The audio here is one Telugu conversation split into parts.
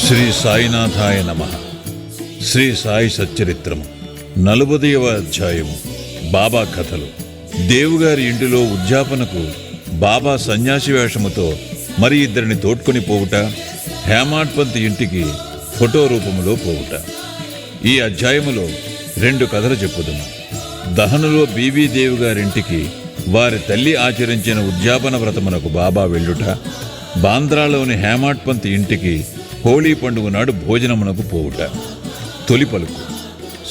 శ్రీ సాయినాథాయ నమః. శ్రీ సాయి సచ్చరిత్రము 40వ అధ్యాయము. బాబా కథలు. దేవుగారి ఇంటిలో ఉద్యాపనకు బాబా సన్యాసి వేషముతో మరి ఇద్దరిని తోడ్కొని పోవుట, హేమాడ్ పంత్ ఇంటికి ఫోటో రూపములో పోవుట. ఈ అధ్యాయములో 2 కథలు చెప్పుదును. దహనులో బీబీ దేవుగారింటికి వారి తల్లి ఆచరించిన ఉద్యాపన వ్రతమునకు బాబా వెళ్ళుట, బాంద్రాలోని హేమాడ్ పంత్ ఇంటికి హోళీ పండుగ నాడు భోజనమునకు పోవుట. తొలి పలుకు.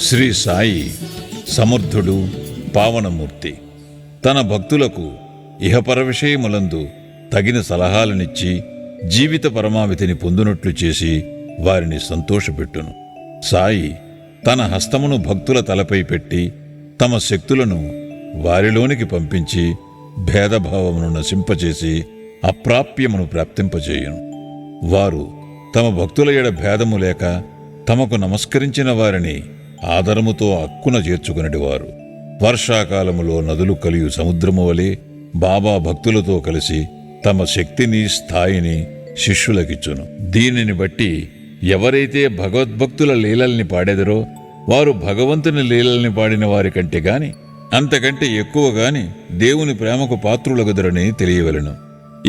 శ్రీ సాయి సమర్థుడు, పావనమూర్తి. తన భక్తులకు ఇహపర విషయములందు తగిన సలహాలనిచ్చి జీవిత పరమావధిని పొందునట్లు చేసి వారిని సంతోషపెట్టును. సాయి తన హస్తమును భక్తుల తలపై పెట్టి తమ శక్తులను వారిలోనికి పంపించి భేదభావమును నశింపచేసి అప్రాప్యమును ప్రాప్తింపచేయును. వారు తమ భక్తుల ఎడ భేదము లేక తమకు నమస్కరించిన వారిని ఆదరముతో అక్కున చేర్చుకునేటివారు. వర్షాకాలములో నదులు కలియు సముద్రము వలె బాబా భక్తులతో కలిసి తమ శక్తిని, స్థాయిని శిష్యులకిచ్చును. దీనిని బట్టి ఎవరైతే భగవద్భక్తుల లీలల్ని పాడెదరో వారు భగవంతుని లీలల్ని పాడిన వారి కంటే గాని అంతకంటే ఎక్కువ గాని దేవుని ప్రేమకు పాత్రులగుదరని తెలియవలెను.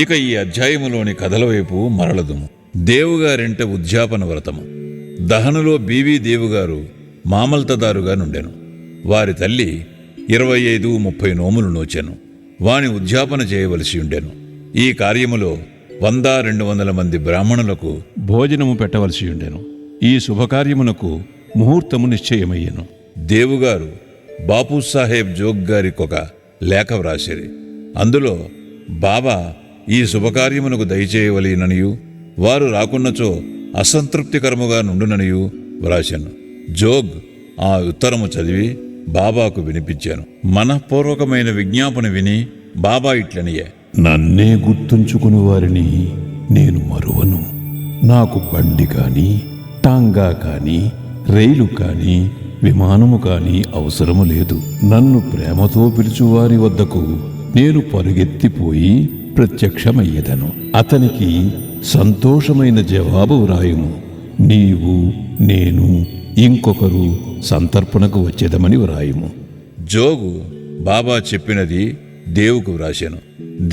ఇక ఈ అధ్యాయములోని కథల వైపు మరలదుము. దేవుగారింట ఉద్యాపన వ్రతము. దహనులో బీవీ దేవుగారు మామల్తదారుగా నుండెను. వారి తల్లి 25-30 నోములు నోచెను. వాని ఉద్యాపన చేయవలసి ఉండెను. ఈ కార్యములో 100-200 మంది బ్రాహ్మణులకు భోజనము పెట్టవలసి ఉండెను. ఈ శుభకార్యమునకు ముహూర్తము నిశ్చయమయ్యెను. దేవుగారు బాపూసాహెబ్ జోగ్ గారికొక లేఖ వ్రాసిరి. అందులో బాబా ఈ శుభకార్యమునకు దయచేయవలెననియు వారు రాకున్నచో అసంతృప్తికరముగా నుండుననియు వ్రాశాను. జోగ్ ఆ ఉత్తరము చదివి బాబాకు వినిపించాను. మనఃపూర్వకమైన విజ్ఞాపన విని బాబా ఇట్లనియే: నన్నే గుర్తుంచుకుని వారిని నేను మరువను. నాకు బండి కాని, టాంగా కాని, రైలు కాని, విమానము కాని అవసరము లేదు. నన్ను ప్రేమతో పిలుచువారి వద్దకు నేను పరుగెత్తిపోయి ప్రత్యక్షమయ్యేదను. అతనికి సంతోషమైన జవాబు వ్రాయుము. నీవు, నేను, ఇంకొకరు సంతర్పణకు వచ్చేదమని వ్రాయుము. జోగు బాబా చెప్పినది దేవుకు వ్రాశాను.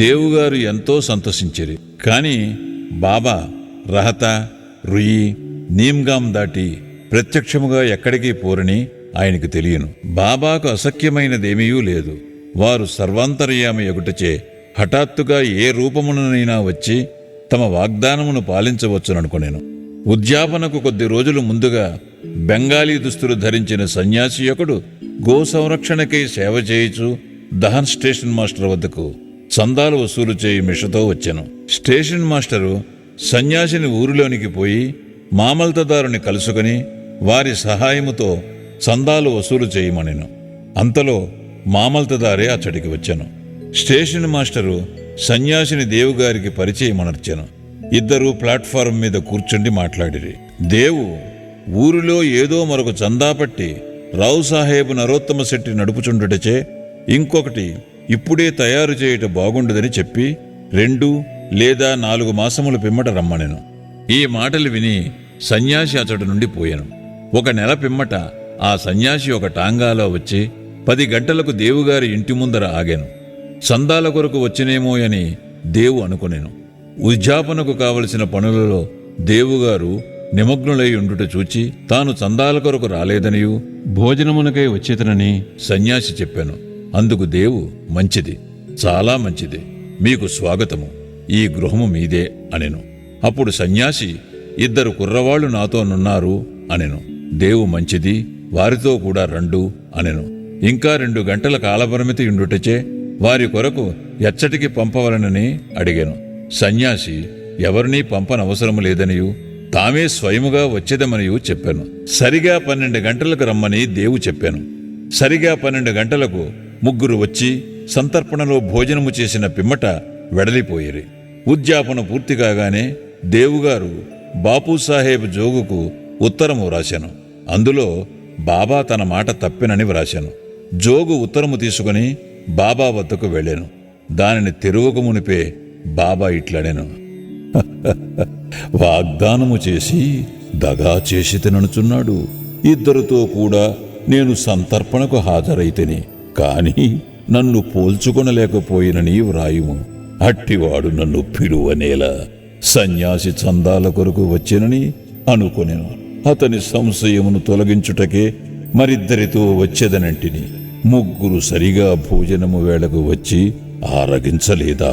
దేవుగారు ఎంతో సంతోషించిరి. కాని బాబా రహతా, రుయి, నీమ్గాం దాటి ప్రత్యక్షముగా ఎక్కడికి పోరని ఆయనకు తెలియను. బాబాకు అసఖ్యమైనదేమీ లేదు. వారు సర్వాంతర్యామి ఎగుటచే హఠాత్తుగా ఏ రూపముననైనా వచ్చి తమ వాగ్దానమును పాలించవచ్చుననుకొనెను. ఉద్యాపనకు కొద్ది రోజులు ముందుగా బెంగాలీ దుస్తులు ధరించిన సన్యాసి ఒకడు గో సంరక్షణకై సేవ చేయుచు దహన్ స్టేషన్ మాస్టర్ వద్దకు చందాలు వసూలు చేయి మిషతో వచ్చెను. స్టేషన్ మాస్టరు సన్యాసిని ఊరిలోనికి పోయి మామల్తదారుని కలుసుకుని వారి సహాయముతో చందాలు వసూలు చేయమనెను. అంతలో మామల్తదారే అచ్చడికి వచ్చెను. స్టేషన్ మాస్టరు సన్యాసిని దేవుగారికి పరిచయమనర్చెను. ఇద్దరూ ప్లాట్ఫారం మీద కూర్చుండి మాట్లాడిరి. దేవు ఊరిలో ఏదో మరొక చందా పట్టి రావు సాహేబు నరోత్తమ శెట్టి నడుపుచుండుటచే ఇంకొకటి ఇప్పుడే తయారు చేయుట బాగుండదని చెప్పి 2 లేదా 4 మాసముల పిమ్మట రమ్మనెను. ఈ మాటలు విని సన్యాసి అతడి నుండి పోయెను. 1 నెల పిమ్మట ఆ సన్యాసి ఒక టాంగాలో వచ్చి 10 గంటలకు దేవుగారి ఇంటి ముందర ఆగాను. చందాల కొరకు వచ్చినేమోయని దేవు అనుకునేను. ఉద్యాపనకు కావలసిన పనులలో దేవుగారు నిమగ్నులై ఉండుట చూచి తాను చందాల కొరకు రాలేదనియు భోజనమునకై వచ్చేతనని సన్యాసి చెప్పాను. అందుకు దేవు, మంచిది, చాలా మంచిది, మీకు స్వాగతము, ఈ గృహము మీదే అనెను. అప్పుడు సన్యాసి, 2 కుర్రవాళ్లు నాతోనున్నారు అనెను. దేవు, మంచిది, వారితో కూడా రండు అనెను. ఇంకా 2 గంటల కాలపరిమితి ఉండుటచే వారి కొరకు ఎచ్చటికి పంపవలనని అడిగాను. సన్యాసి ఎవరినీ పంపనవసరము లేదనియు తామే స్వయముగా వచ్చేదమనియు చెప్పాను. సరిగా 12 గంటలకు రమ్మని దేవు చెప్పాను. సరిగా 12 గంటలకు 3 వచ్చి సంతర్పణలో భోజనము చేసిన పిమ్మట వెడలిపోయిరి. ఉద్యాపన పూర్తి కాగానే దేవుగారు బాపూసాహెబ్ జోగుకు ఉత్తరము వ్రాశాను. అందులో బాబా తన మాట తప్పినని వ్రాశాను. జోగు ఉత్తరము తీసుకుని బాబా వద్దకు వెళ్ళాను. దానిని తెరువక మునిపే బాబా ఇట్లనెను: వాగ్దానము చేసి దగా చేసి తిననుచున్నాడు. ఇద్దరితో కూడా నేను సంతర్పణకు హాజరైతిని, కాని నన్ను పోల్చుకొనలేకపోయినని వ్రాయుము. అట్టివాడు నన్ను పిలువనేలా సన్యాసి చందాల కొరకు వచ్చినని అనుకొనెను. అతని సంశయమును తొలగించుటకే మరిద్దరితో వచ్చేదనంటిని. ముగ్గురు సరిగా భోజనము వేళకు వచ్చి ఆరగించలేదా?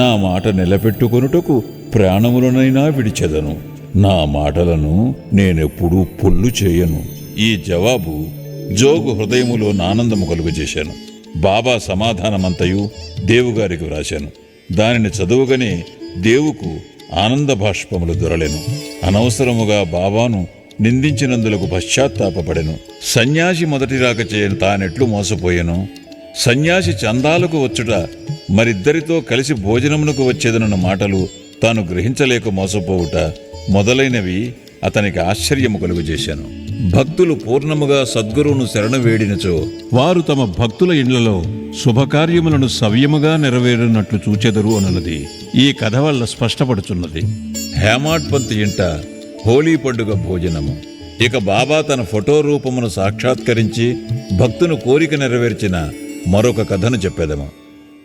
నా మాట నిలబెట్టుకొనుటకు ప్రాణములనైనా విడిచెదను. నా మాటలను నేనెప్పుడూ పొల్లు చేయను. ఈ జవాబు జోగు హృదయములో ఆనందము కలుగజేశాను. బాబా సమాధానమంతయు దేవుగారికి వ్రాశాను. దానిని చదువుగానే దేవుకు ఆనంద భాష్పములు దొరలెను. అనవసరముగా బాబాను నిందించినందులకు పశ్చాత్తాపపడెను. సన్యాసి మొదటి రాకచే తానెట్లు మోసపోయెను. సన్యాసి చందాలకు వచ్చుట, మరిద్దరితో కలిసి భోజనమునకు వచ్చేదనన్న మాటలు తాను గ్రహించలేక మోసపోవుట మొదలైనవి అతనికి ఆశ్చర్యము కలుగజేశాను. భక్తులు పూర్ణముగా సద్గురువును శరణు వేడినచో వారు తమ భక్తుల ఇండ్లలో శుభకార్యములను సవ్యముగా నెరవేరినట్లు చూచెదరు అనున్నది ఈ కథ వల్ల స్పష్టపడుచున్నది. హేమాడ్ పంత్ ఇంట హోలీ పండుగ భోజనము. ఇక బాబా తన ఫోటో రూపమును సాక్షాత్కరించి భక్తును కోరిక నెరవేర్చిన మరొక కథను చెప్పేదము.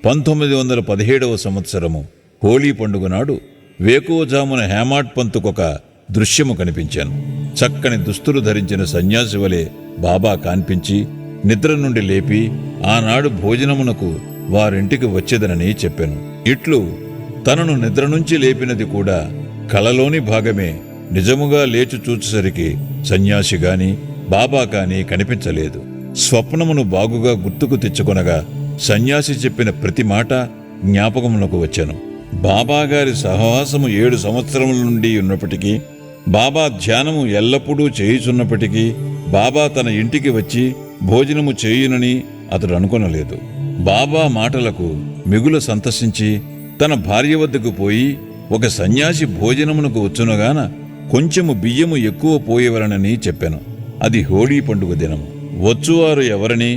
1917వ సంవత్సరము హోలీ పండుగ నాడు వేకువజామున హేమాడ్ పంతుకొక దృశ్యము కనిపించాను. చక్కని దుస్తులు ధరించిన సన్యాసి వలె బాబా కాన్పించి నిద్ర నుండి లేపి ఆనాడు భోజనమునకు వారింటికి వచ్చేదనని చెప్పాను. ఇట్లు తనను నిద్ర నుంచి లేపినది కూడా కలలోని భాగమే. నిజముగా లేచి చూచేసరికి సన్యాసి గాని బాబా కాని కనిపించలేదు. స్వప్నమును బాగుగా గుర్తుకు తెచ్చుకొనగా సన్యాసి చెప్పిన ప్రతి మాట జ్ఞాపకమునకు వచ్చాను. బాబాగారి సహవాసము 7 సంవత్సరముల నుండి ఉన్నప్పటికీ, బాబా ధ్యానము ఎల్లప్పుడూ చేయుచున్నప్పటికీ బాబా తన ఇంటికి వచ్చి భోజనము చేయునని అతడు అనుకొనలేదు. బాబా మాటలకు మిగుల సంతసించి తన భార్య వద్దకు పోయి, ఒక సన్యాసి భోజనమునకు వచ్చునగాన కొంచెము బియ్యము ఎక్కువ పోయేవలనని చెప్పాను. అది హోళీ పండుగ దినము. వచ్చువారు ఎవరని,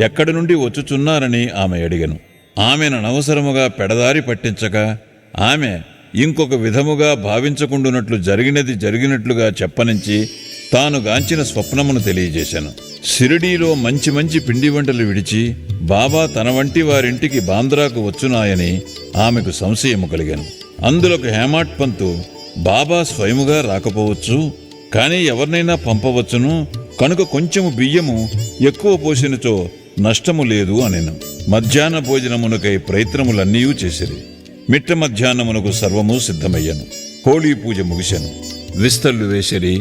ఎక్కడి నుండి వచ్చుచున్నారని ఆమె అడిగను. ఆమెను అనవసరముగా పెడదారి పట్టించక, ఆమె ఇంకొక విధముగా భావించకుండునట్లు జరిగినట్లుగా చెప్పనించి తాను గాంచిన స్వప్నమును తెలియజేశాను. షిరిడీలో మంచి మంచి పిండి వంటలు విడిచి బాబా తన వంటి వారింటికి బాంద్రాకు వచ్చునాయని ఆమెకు సంశయము కలిగాను. అందులోకి హేమాడ్ పంతు, బాబా స్వయముగా రాకపోవచ్చు, కానీ ఎవరినైనా పంపవచ్చును, కనుక కొంచెము బియ్యము ఎక్కువ పోసినచో నష్టము లేదు అనెను. మధ్యాహ్న భోజనమునకై ప్రయత్నములన్నీ చేసిరి. మిట్ట మధ్యాహ్నమునకు సర్వము సిద్ధమయ్యను. హోళీ పూజ ముగిసెను. విస్తళ్ళు వేసిరి,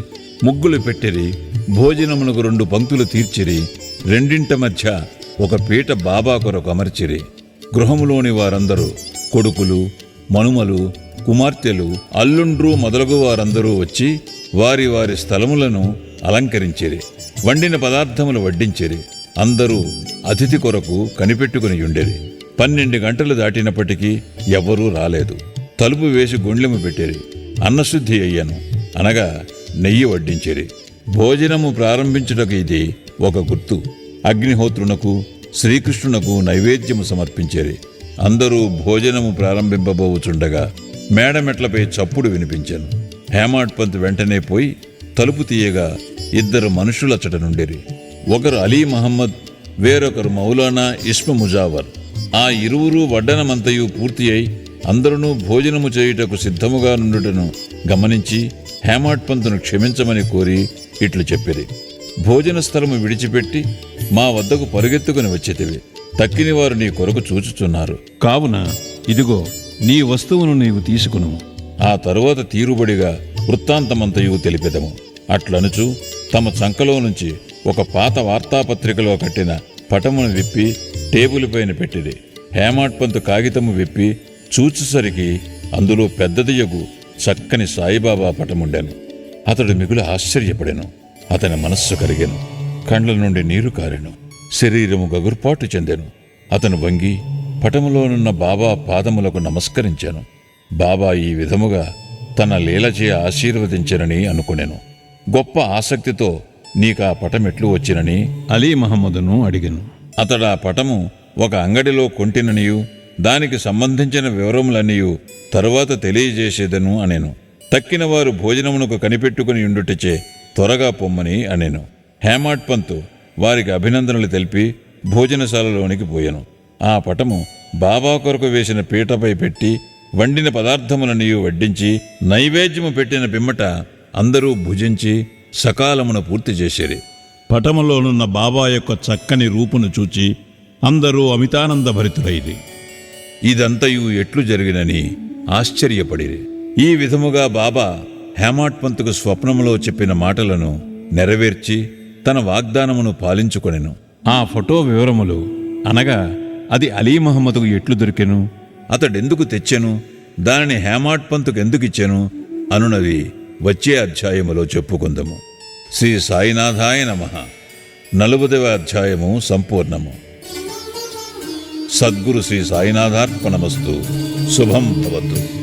ముగ్గులు పెట్టిరి, భోజనమునకు 2 పంక్తులు తీర్చిరి. రెండింట మధ్య ఒక పీట బాబా కొరకు అమర్చిరి. గృహములోని వారందరూ, కొడుకులు, మనుమలు, కుమార్తెలు, అల్లుండ్రు మొదలగు వారందరూ వచ్చి వారి వారి స్థలములను అలంకరించిరి. వండిన పదార్థములు వడ్డించిరి. అందరూ అతిథి కొరకు కనిపెట్టుకుని ఉండేది. 12 గంటలు దాటినప్పటికీ ఎవ్వరూ రాలేదు. తలుపు వేసి గుండ్లెము పెట్టిరి. అన్నశుద్ధి అయ్యను, అనగా నెయ్యి వడ్డించిరి. భోజనము ప్రారంభించుటకు ఇది ఒక గుర్తు. అగ్నిహోత్రునకు, శ్రీకృష్ణునకు నైవేద్యము సమర్పించిరి. అందరూ భోజనము ప్రారంభింపబోచుండగా మేడమెట్లపై చప్పుడు వినిపించాను. హేమాడ్ పంత్ వెంటనే పోయి తలుపు తీయగా 2 మనుషులచ్చట నుండిరి. ఒకరు అలీ మహమ్మద్, వేరొకరు మౌలానా ఇస్మ ముజావర్. ఆ ఇరువురు వడ్డనమంతయు పూర్తి అయి అందరూ భోజనము చేయుటకు సిద్ధముగా నుండుటను గమనించి హేమాడ్ పంతును క్షమించమని కోరి ఇట్లు చెప్పిరి. భోజన స్థలము విడిచిపెట్టి మా వద్దకు పరుగెత్తుకుని వచ్చేతివి. తక్కిన వారు నీ కొరకు చూచుచున్నారు. కావున ఇదిగో నీ వస్తువును నీవు తీసుకును. ఆ తరువాత తీరుబడిగా వృత్తాంతమంతయు తెలిపెదము. అట్లనుచు తమ చంకలో నుంచి ఒక పాత వార్తాపత్రికలో కట్టిన పటమును విప్పి టేబుల్ పైన పెట్టిరి. హేమాడ్ పంతు కాగితము విప్పి చూచుసరికి అందులో పెద్దదియగు చక్కని సాయిబాబా పటముండెను. అతడు మిగులు ఆశ్చర్యపడెను. అతని మనస్సు కరిగెను. కండ్ల నుండి నీరు కారెను. శరీరము గగుర్పాటు చెందెను. అతను వంగి పటములోనున్న బాబా పాదములకు నమస్కరించాను. బాబా ఈ విధముగా తన లీలచే ఆశీర్వదించనని అనుకునెను. గొప్ప ఆసక్తితో నీకా పటమెట్లు వచ్చినని అలీ మహమ్మదును అడిగెను. అతడా పటము ఒక అంగడిలో కొంటిననియు దానికి సంబంధించిన వివరములన్నీ తరువాత తెలియజేసేదను అనెను. తక్కిన వారు భోజనమునకు కనిపెట్టుకుని ఉండుటచే త్వరగా పొమ్మని అనెను. హేమాడ్ పంతు వారికి అభినందనలు తెలిపి భోజనశాలలోనికి పోయెను. ఆ పటము బాబా కొరకు వేసిన పీటపై పెట్టి వండిన పదార్థములన్నీ వడ్డించి నైవేద్యము పెట్టిన పిమ్మట అందరూ భుజించి సకాలమున పూర్తి చేసిరి. పటములోనున్న బాబా యొక్క చక్కని రూపును చూచి అందరూ అమితానందభరితులైరి. ఇదంతయు ఎట్లు జరిగినని ఆశ్చర్యపడిరి. ఈ విధముగా బాబా హేమాడ్ పంతుకు స్వప్నములో చెప్పిన మాటలను నెరవేర్చి తన వాగ్దానమును పాలించుకొనెను. ఆ ఫోటో వివరములు అనగా అది అలీ మహమ్మదుకు ఎట్లు దొరికెను, అతడెందుకు తెచ్చెను, దానిని హేమాడ్ పంతుకు ఎందుకు ఇచ్చెను అనునది వచ్చే అధ్యాయములో చెప్పుకుందాము. శ్రీ సాయినాథాయ నమః. 40వ అధ్యాయము సంపూర్ణము. సద్గురు శ్రీ సాయినాథార్పణమస్తు. శుభం భవతు.